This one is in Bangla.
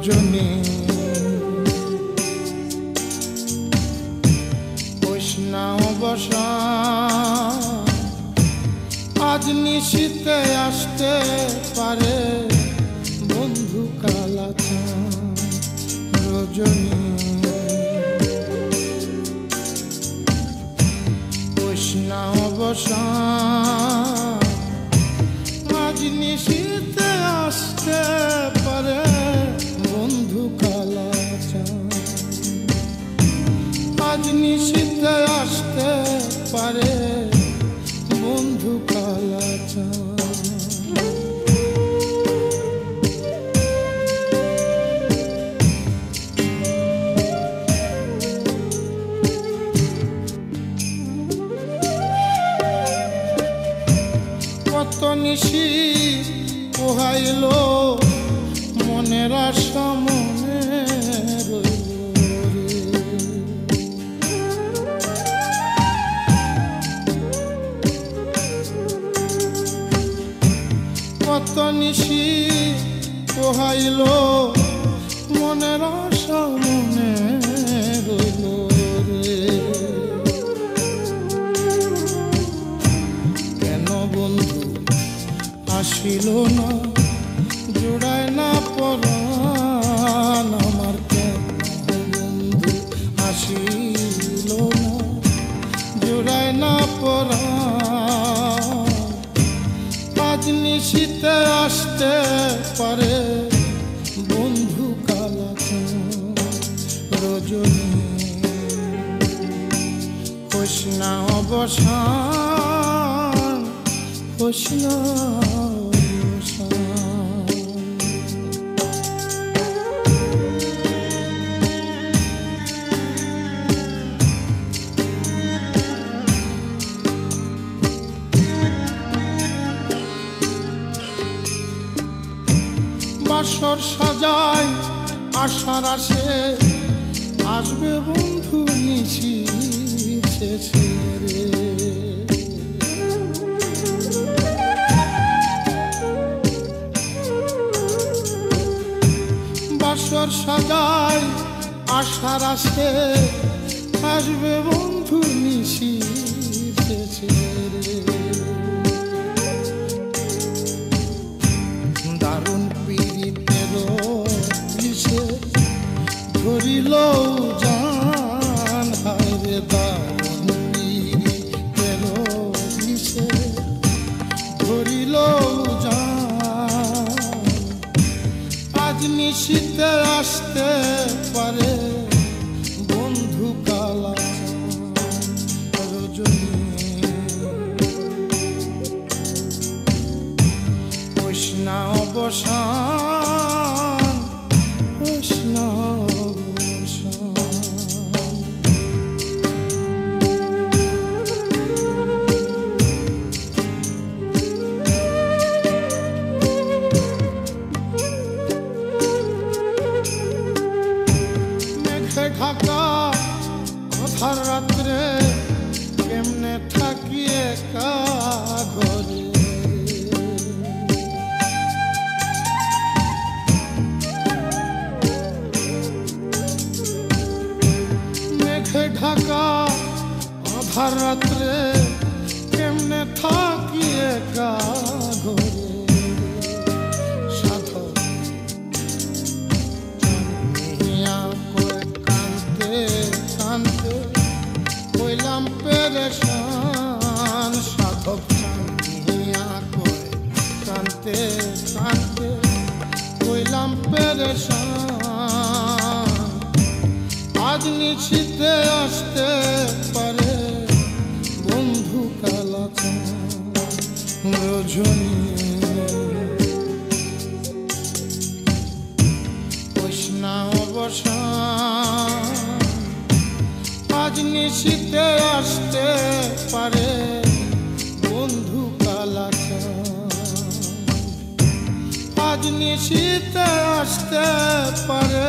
রজনী কৃষ্ণা অবসান আজ নিশীতে আসতে পারে বন্ধু কালাচান রজনী কৃষ্ণা অবসান আজ নিশীতে আসতে পারে বন্ধু কালাচান আজ নিশীতে আসতে পারে বন্ধু কালাচান কত নিশি পোহাইল মনের আশা মনে রইল কত নিশি পোহাইল মনের আশা মনে রইল কেন বন্ধু আসিল না জোড়ায় না পরাণ আমার কেন বন্ধু আসিল না জোড়ায় না পরাণ আজ নিশীতে আসতে পারে বন্ধু কালাচান রজনী কৃষ্ণা অবসান কৃষ্ণা বাসর সাজায় আশার আসে আসবে বন্ধু নিশি শেষে রে বাসর সাজায় আশার আসে আসবে বন্ধু নিশি শেষে রে দারুণ ধরিল জান হায়রে দারুণ পীড়িতের বিষে ধরিল জান আজ নিশীতে আসতে পারে বন্ধু কালাচান রজনী কৃষ্ণা অবসান কৃষ্ণা ঢাকা কথার রাত্রে কেমনে থাকি একা ঘরে মেঘে ঢাকা আধার রাত্রে কেমনে থাকি একা ঘরে হইলাম পেরেশান সাধক চাঁদিয়া কয় কান্তে কান্তে হইলাম পেরেশান আজ নিশীতে আসতে পারে বন্ধু কালাচান রজনী কৃষ্ণা অবসান আজ নিশীতে আসতে পারে বন্ধু কালাচান আজ নিশীতে আসতে পারে